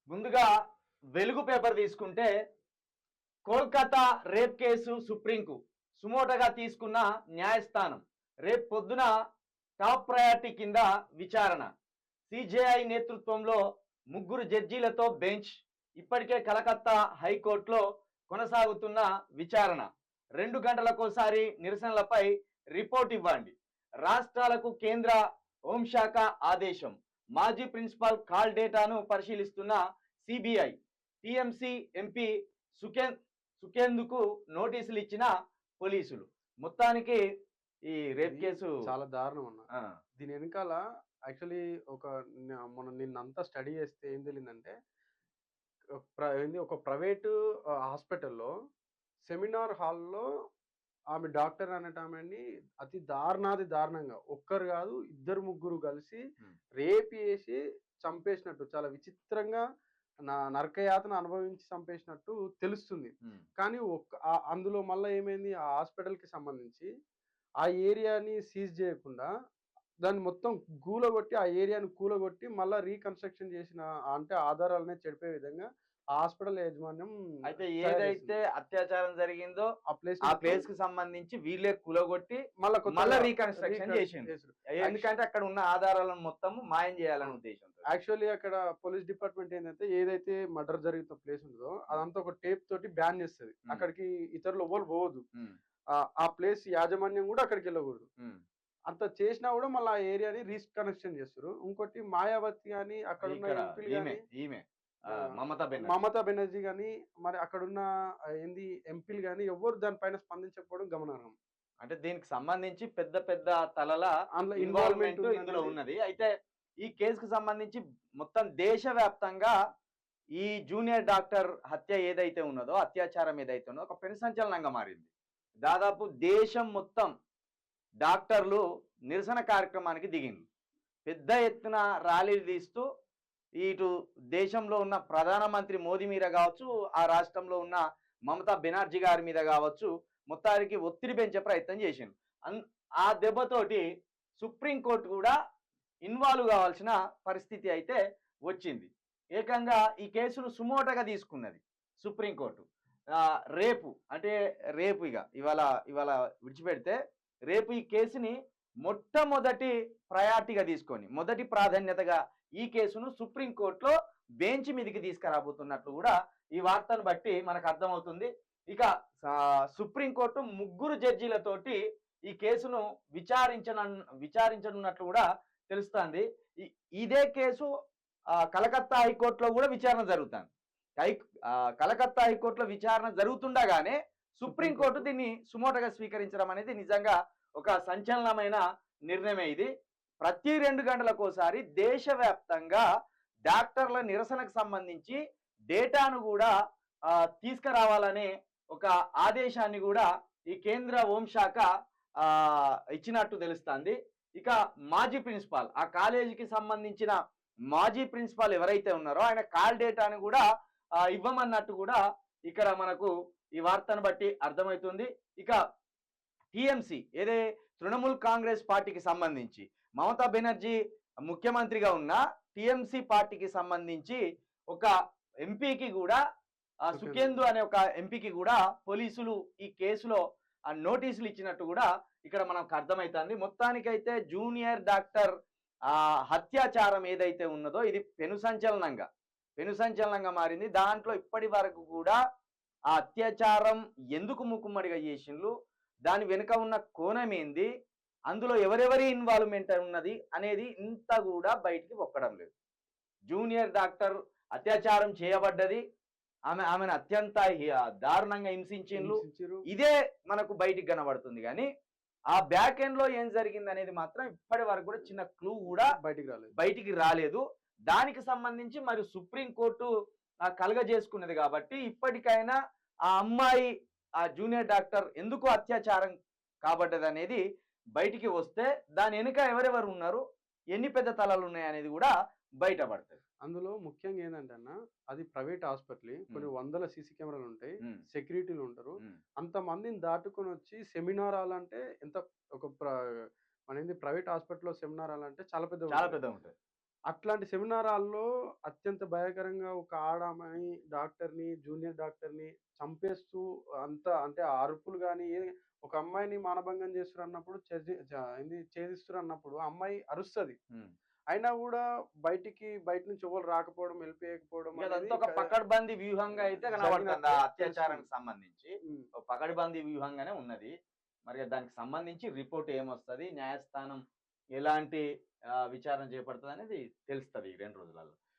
ముందుగా వెలుగు పేపర్ తీసుకుంటే కోల్కతా రేప్ కేసు సుప్రీంకు సుమోటగా తీసుకున్న న్యాయస్థానం రేపు పొద్దున టాప్ ప్రయారిటీ కింద విచారణ. సిజేఐ నేతృత్వంలో ముగ్గురు జడ్జీలతో బెంచ్. ఇప్పటికే కలకత్తా హైకోర్టులో కొనసాగుతున్న విచారణ. 2 గంటలకోసారి నిరసనలపై రిపోర్ట్ ఇవ్వండి. రాష్ట్రాలకు కేంద్ర హోంశాఖ ఆదేశం. మాజీ ప్రిన్సిపాల్ కాల్ డేటాను పరిశీలిస్తున్న సిబిఐ. టిఎంసి ఎంపీ సుఖేందుకు నోటీసులు ఇచ్చిన పోలీసులు. మొత్తానికి ఈ రేప్ కేసు చాలా దారుణం అన్న. దీని వెనకాల యాక్చువల్లీ మనం నిన్నంతా స్టడీ చేస్తే ఏం తెలియదంటే ఒక ప్రైవేటు హాస్పిటల్లో సెమినార్ హాల్లో ఆమె డాక్టర్ అనేటామెని అతి దారుణంగా ఒక్కరు కాదు ఇద్దరు ముగ్గురు కలిసి రేప్ చేసి చంపేసినట్టు చాలా విచిత్రంగా నరకయాతన అనుభవించి చంపేసినట్టు తెలుస్తుంది. కానీ అందులో మళ్ళీ ఏమైంది, ఆ హాస్పిటల్కి సంబంధించి ఆ ఏరియాని సీజ్ చేయకుండా దాన్ని మొత్తం కూలగొట్టి ఆ ఏరియాని కూలగొట్టి మళ్ళీ రీకన్స్ట్రక్షన్ చేసిన అంటే ఆధారాలనే చెడిపే విధంగా ఆ హాస్పిటల్ యాజమాన్యం అయితే ఏదైతే అత్యాచారం జరిగిందో ఆ ప్లేస్ కి సంబంధించి వీళ్ళే కూలగొట్టి మళ్ళీ రీకన్స్ట్రక్షన్ చేసింది. ఎందుకంటే అక్కడ ఉన్న ఆధారాలను మొత్తం మాయం చేయాలనే ఉద్దేశంతో. యాక్చువల్లీ అక్కడ పోలీస్ డిపార్ట్మెంట్ ఏంటంటే ఏదైతే మర్డర్ జరుగుతున్న ప్లేస్ ఉంటుందో అదంతా ఒక టేప్ తోటి బ్యాన్ చేస్తుంది. అక్కడికి ఇతరులు ఎవరు పోవద్దు. ఆ ప్లేస్ యాజమాన్యం కూడా అక్కడికి వెళ్ళకూడదు. అంత చేసినా కూడా మళ్ళీ ఆ ఏరియాని రీకనెక్షన్ చేస్తారు. ఇంకోటి మాయావతి కానీ అక్కడ ఉన్న ఎంపీలు కానీ మమతా బెనర్జీ కానీ మరి అక్కడున్న ఎంపీలు కానీ ఎవరు దానిపైన స్పందించకపోవడం గమనార్హం. అంటే దీనికి సంబంధించి పెద్ద పెద్ద తలల ఇన్వాల్వ్మెంట్ ఇందులో ఉన్నది. అయితే ఈ కేసుకు సంబంధించి మొత్తం దేశవ్యాప్తంగా ఈ జూనియర్ డాక్టర్ హత్య ఏదైతే ఉన్నదో, అత్యాచారం ఏదైతే ఉన్నదో ఒక పెను సంచలనంగా మారింది. దాదాపు దేశం మొత్తం డాక్టర్లు నిరసన కార్యక్రమానికి దిగింది. పెద్ద ఎత్తున ర్యాలీలు తీస్తూ ఇటు దేశంలో ఉన్న ప్రధానమంత్రి మోదీ మీద కావచ్చు, ఆ రాష్ట్రంలో ఉన్న మమతా బెనర్జీ గారి మీద కావచ్చు, మొత్తానికి ఒత్తిడి పెంచే ప్రయత్నం చేసింది. ఆ దెబ్బతోటి సుప్రీంకోర్టు కూడా ఇన్వాల్వ్ కావాల్సిన పరిస్థితి అయితే వచ్చింది. ఏకంగా ఈ కేసును సుమోటగా తీసుకున్నది సుప్రీంకోర్టు. రేపు ఇవాళ విడిచిపెడితే రేపు ఈ కేసుని మొట్టమొదటి ప్రయారిటీగా తీసుకొని మొదటి ప్రాధాన్యతగా ఈ కేసును సుప్రీంకోర్టులో బెంచ్ మీదకి తీసుకురాబోతున్నట్లు కూడా ఈ వార్తను బట్టి మనకు అర్థమవుతుంది. ఇక సుప్రీంకోర్టు ముగ్గురు జడ్జీలతోటి ఈ కేసును విచారించనున్నట్లు కూడా తెలుస్తుంది. ఇదే కేసు కలకత్తా హైకోర్టులో కూడా విచారణ జరుగుతుంది. కలకత్తా హైకోర్టులో విచారణ జరుగుతుండగానే సుప్రీంకోర్టు దీన్ని సుమోటగా స్వీకరించడం అనేది నిజంగా ఒక సంచలనమైన నిర్ణయం. ఇది ప్రతి 2 గంటలకోసారి దేశవ్యాప్తంగా డాక్టర్ల నిరసనకు సంబంధించి డేటాను కూడా తీసుకురావాలనే ఒక ఆదేశాన్ని కూడా ఈ కేంద్ర హోంశాఖ ఇచ్చినట్టు తెలుస్తుంది. ఇక మాజీ ప్రిన్సిపాల్, ఆ కాలేజీకి సంబంధించిన మాజీ ప్రిన్సిపాల్ ఎవరైతే ఉన్నారో ఆయన కాల్ డేటాను కూడా ఇవ్వమన్నట్టు కూడా ఇక్కడ మనకు ఈ వార్తను బట్టి అర్థమవుతుంది. ఇక టిఎంసి ఏదే తృణమూల్ కాంగ్రెస్ పార్టీకి సంబంధించి మమతా బెనర్జీ ముఖ్యమంత్రిగా ఉన్న టిఎంసి పార్టీకి సంబంధించి ఒక ఎంపీకి కూడా సుఖేందు అనే ఒక ఎంపీకి కూడా పోలీసులు ఈ కేసులో నోటీసులు ఇచ్చినట్టు కూడా ఇక్కడ మనకు అర్థమవుతుంది. మొత్తానికైతే జూనియర్ డాక్టర్ హత్యాచారం ఏదైతే ఉన్నదో ఇది పెను సంచలనంగా మారింది. దాంట్లో ఇప్పటి వరకు కూడా ఆ అత్యాచారం ఎందుకు ముక్కుమ్మడిగా చేసిండ్రు, దాని వెనుక ఉన్న కోణం ఏంది, అందులో ఎవరెవరి ఇన్వాల్వ్మెంట్ ఉన్నది అనేది ఇంత కూడా బయటికి పొక్కడం లేదు. జూనియర్ డాక్టర్ అత్యాచారం చేయబడ్డది, ఆమెను అత్యంత దారుణంగా హింసించిండ్రు, ఇదే మనకు బయటికి కనబడుతుంది. కానీ ఆ బ్యాక్ ఎండ్ లో ఏం జరిగింది అనేది మాత్రం ఇప్పటి వరకు కూడా చిన్న క్లూ కూడా బయటికి రాలేదు. దానికి సంబంధించి మరి సుప్రీంకోర్టు కలగజేసుకున్నది కాబట్టి ఇప్పటికైనా ఆ అమ్మాయి ఆ జూనియర్ డాక్టర్ ఎందుకు అత్యాచారం కాబడ్డది అనేది బయటికి వస్తే దాని వెనుక ఎవరెవరు ఉన్నారు, ఎన్ని పెద్ద తలాలు ఉన్నాయి అనేది కూడా బయటపడుతుంది. అందులో ముఖ్యంగా ఏంటంటే అన్న, అది ప్రైవేట్ హాస్పిటల్, కొన్ని వందల సీసీ కెమెరాలు ఉంటాయి, సెక్యూరిటీలు ఉంటారు. అంతమందిని దాటుకొని వచ్చి సెమినార్ హాల్ అంటే ఎంత ఒక ప్రైవేట్ హాస్పిటల్లో సెమినార్ హాల్ అంటే చాలా పెద్ద ఉంటుంది. అట్లాంటి సెమినార్ హాల్‌లో అత్యంత భయంకరంగా ఒక ఆడామని డాక్టర్‌ని, జూనియర్ డాక్టర్‌ని చంపేస్తూ అంటే ఆ అరుపులు గాని, ఒక అమ్మాయిని మానభంగం చేస్తురన్నప్పుడు ఛేదిస్తురన్నప్పుడు ఆ అమ్మాయి అరుస్తది. హ్మ్. అయినా గూడా బయట నుంచి ఎవరు రాకపోవడం, వెళ్ళిపోయకపోవడం ఇక అనేది అదంతా ఒక పకడ్బందీ వ్యూహంగా అయితే కనబడుతుంది. ఆ జరిగినట్టు తెలుస్తుంది. అత్యాచారానికి సంబంధించి. హ్మ్. ఒక పకడ్బందీ వ్యూహంగానే ఉన్నది. మరి దానికి సంబంధించి రిపోర్ట్ ఏమొస్తది? న్యాయస్థానం ఎలాంటి విచారణ చేపడతదనేది తెలుస్తది ఈ 2 రోజులలో.